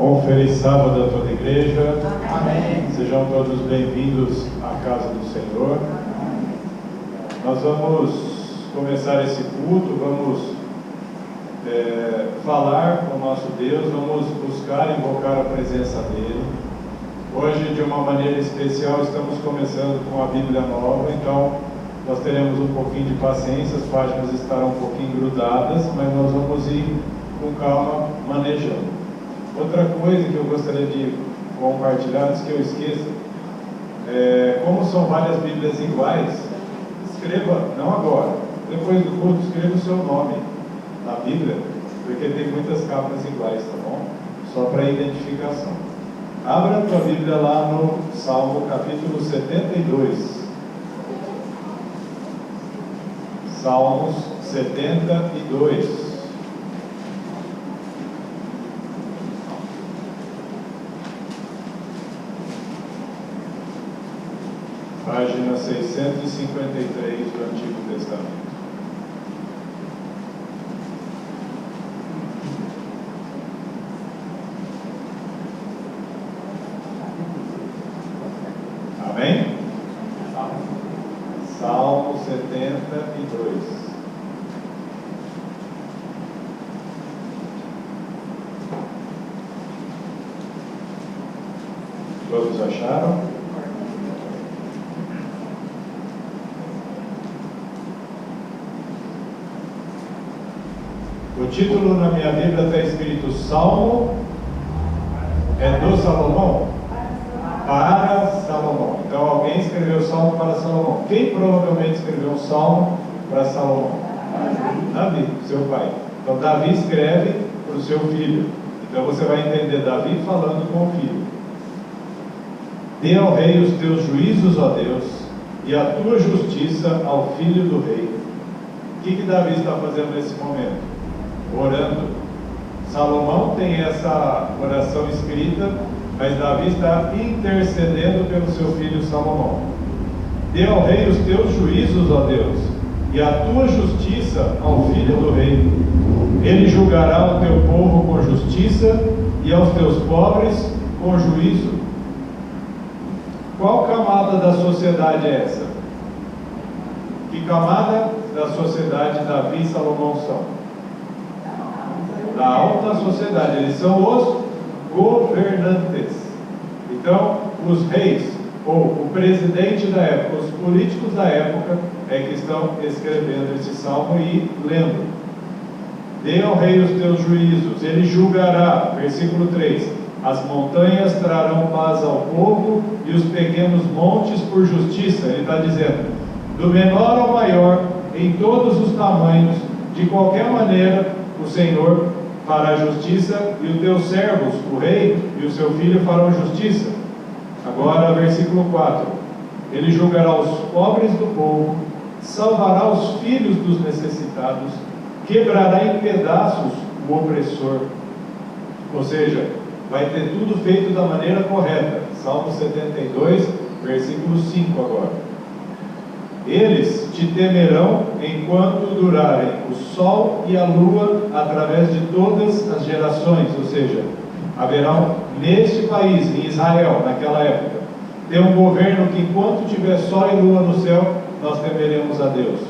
Bom, feliz sábado a toda a igreja. Amém. Sejam todos bem-vindos à casa do Senhor. Nós vamos começar esse culto, vamos falar com o nosso Deus, vamos buscar invocar a presença dEle. Hoje, de uma maneira especial, estamos começando com a Bíblia Nova, então nós teremos um pouquinho de paciência, as páginas estarão um pouquinho grudadas, mas nós vamos ir com calma manejando. Outra coisa que eu gostaria de compartilhar, antes que eu esqueça, como são várias Bíblias iguais, escreva, não agora, depois do culto, escreva o seu nome na Bíblia, porque tem muitas capas iguais, tá bom? Só para identificação. Abra a tua Bíblia lá no Salmo capítulo 72. Salmos 72. Página 653 do Antigo Testamento. Amém? Salmo 72. Todos acharam? O título na minha Bíblia está escrito Salmo, do Salomão? Para Salomão. Então alguém escreveu Salmo para Salomão. Quem provavelmente escreveu um Salmo para Salomão? Davi, seu pai. Então Davi escreve para o seu filho. Então você vai entender Davi falando com o filho. Dê ao rei os teus juízos, ó Deus, e a tua justiça ao filho do rei. O que Davi está fazendo nesse momento? Orando. Salomão tem essa oração escrita, mas Davi está intercedendo pelo seu filho Salomão. Dê ao rei os teus juízos, ó Deus, e a tua justiça ao filho do rei. Ele julgará o teu povo com justiça e aos teus pobres com juízo. Qual camada da sociedade é essa? Que camada da sociedade Davi e Salomão são? Da alta sociedade, eles são os governantes. Então, os reis, ou o presidente da época, os políticos da época, que estão escrevendo esse salmo e lendo. Dê ao rei os teus juízos, ele julgará, versículo 3, as montanhas trarão paz ao povo e os pequenos montes por justiça. Ele está dizendo, do menor ao maior, em todos os tamanhos, de qualquer maneira, o Senhor fará justiça e os teus servos, o rei e o seu filho farão justiça. Agora, versículo 4. Ele julgará os pobres do povo, salvará os filhos dos necessitados, quebrará em pedaços o opressor. Ou seja, vai ter tudo feito da maneira correta. Salmo 72, versículo 5 agora. Eles te temerão enquanto durarem o sol e a lua através de todas as gerações. Ou seja, haverá neste país, em Israel, naquela época, ter um governo que enquanto tiver sol e lua no céu, nós temeremos a Deus.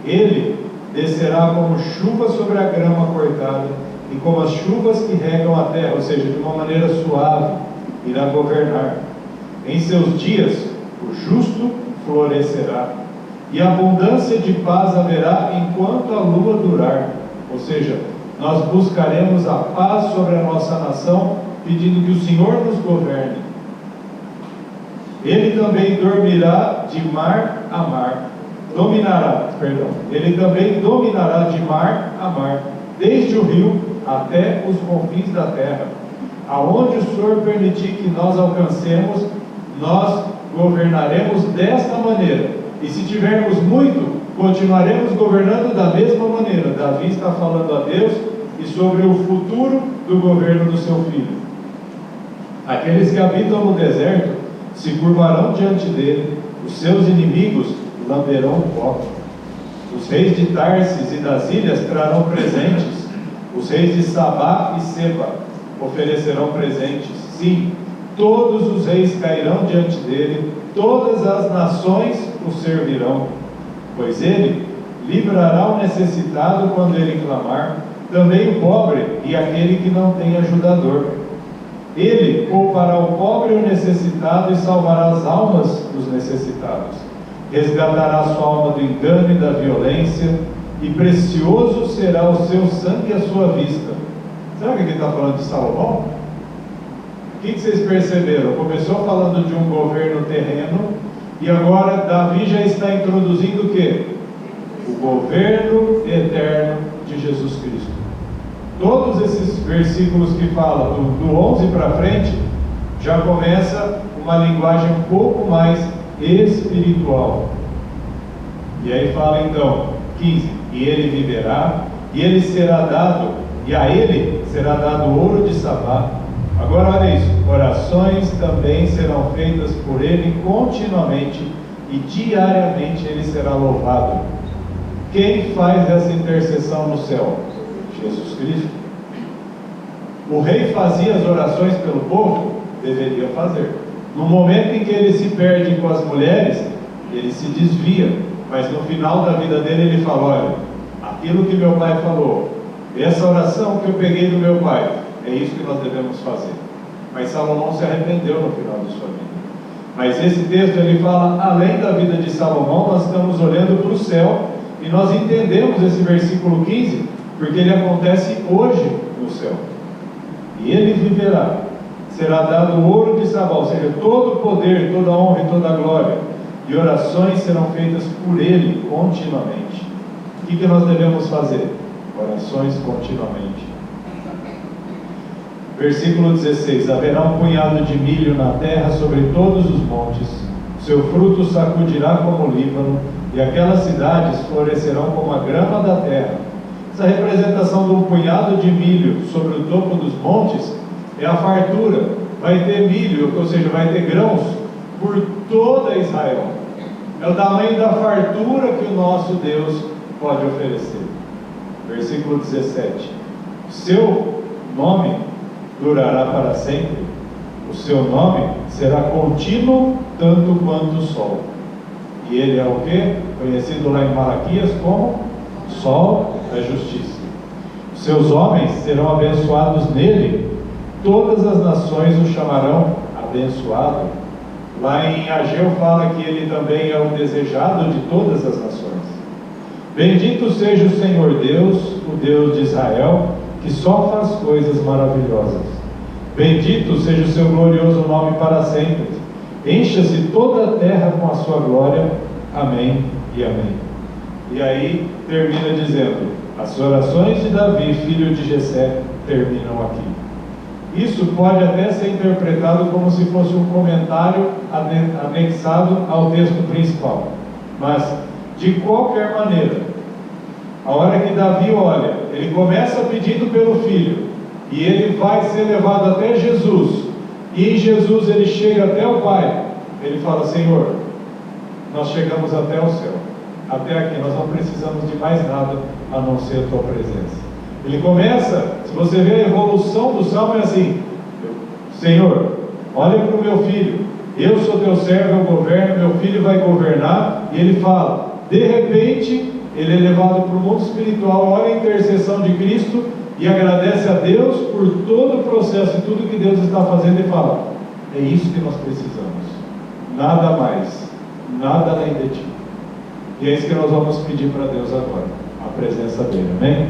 Ele descerá como chuva sobre a grama cortada e como as chuvas que regam a terra, ou seja, de uma maneira suave, irá governar. Em seus dias, o justo florescerá, e abundância de paz haverá enquanto a lua durar. Ou seja, nós buscaremos a paz sobre a nossa nação, pedindo que o Senhor nos governe. Ele também dormirá de mar a mar, ele também dominará de mar a mar, desde o rio até os confins da terra. Aonde o Senhor permitir que nós alcancemos, nós governaremos desta maneira, e se tivermos muito, continuaremos governando da mesma maneira. Davi está falando a Deus e sobre o futuro do governo do seu filho. Aqueles que habitam no deserto se curvarão diante dele, os seus inimigos lamberão o pó. Os reis de Tarsis e das ilhas trarão presentes, os reis de Sabá e Seba, oferecerão presentes. Sim, todos os reis cairão diante dele, todas as nações o servirão. Pois ele livrará o necessitado quando ele clamar, também o pobre e aquele que não tem ajudador. Ele poupará o pobre e o necessitado e salvará as almas dos necessitados. Resgatará a sua alma do engano e da violência, e precioso será o seu sangue à sua vista. Será que aqui está falando de Salomão? O que vocês perceberam? Começou falando de um governo terreno, e agora Davi já está introduzindo o quê? O governo eterno de Jesus Cristo. Todos esses versículos que falam do 11 para frente, já começa uma linguagem um pouco mais espiritual. E aí fala então, 15, e ele viverá, e ele será dado, e a ele será dado ouro de Sabá. Agora olha isso, orações também serão feitas por ele continuamente, e diariamente ele será louvado. Quem faz essa intercessão no céu? Jesus Cristo. O rei fazia as orações pelo povo? Deveria fazer. No momento em que ele se perde com as mulheres, ele se desvia, mas no final da vida dele ele fala: olha, aquilo que meu pai falou, essa oração que eu peguei do meu pai, é isso que nós devemos fazer. Mas Salomão se arrependeu no final de sua vida. Mas esse texto ele fala, além da vida de Salomão, nós estamos olhando para o céu, e nós entendemos esse versículo 15, porque ele acontece hoje no céu. E ele viverá, será dado o ouro de Sabá, ou seja, todo o poder, toda a honra e toda a glória, e orações serão feitas por ele continuamente. O que nós devemos fazer? Orações continuamente. Versículo 16: haverá um punhado de milho na terra sobre todos os montes, seu fruto sacudirá como o Líbano, e aquelas cidades florescerão como a grama da terra. Essa representação de um punhado de milho sobre o topo dos montes é a fartura. Vai ter milho, ou seja, vai ter grãos por toda Israel. É o tamanho da fartura que o nosso Deus pode oferecer. Versículo 17: o seu nome durará para sempre, o seu nome será contínuo tanto quanto o sol. E ele é o que? Conhecido lá em Malaquias como sol da justiça. Os seus homens serão abençoados nele, todas as nações o chamarão abençoado. Lá em Ageu fala que ele também é o desejado de todas as nações. Bendito seja o Senhor Deus, o Deus de Israel, que só faz coisas maravilhosas. Bendito seja o seu glorioso nome para sempre. Encha-se toda a terra com a sua glória. Amém e amém. E aí termina dizendo: as orações de Davi, filho de Jessé, terminam aqui. Isso pode até ser interpretado como se fosse um comentário anexado ao texto principal. Mas, de qualquer maneira, a hora que Davi olha, ele começa pedindo pelo filho, e ele vai ser levado até Jesus, e em Jesus ele chega até o Pai. Ele fala: Senhor, nós chegamos até o céu, até aqui, nós não precisamos de mais nada a não ser a tua presença. Ele começa, se você ver a evolução do salmo, é assim: Senhor, olha para o meu filho, eu sou teu servo, eu governo, meu filho vai governar. E ele fala, de repente ele é levado para o mundo espiritual, olha a intercessão de Cristo e agradece a Deus por todo o processo e tudo que Deus está fazendo, e fala: é isso que nós precisamos, nada mais, nada além de ti. E é isso que nós vamos pedir para Deus agora, a presença dele, amém?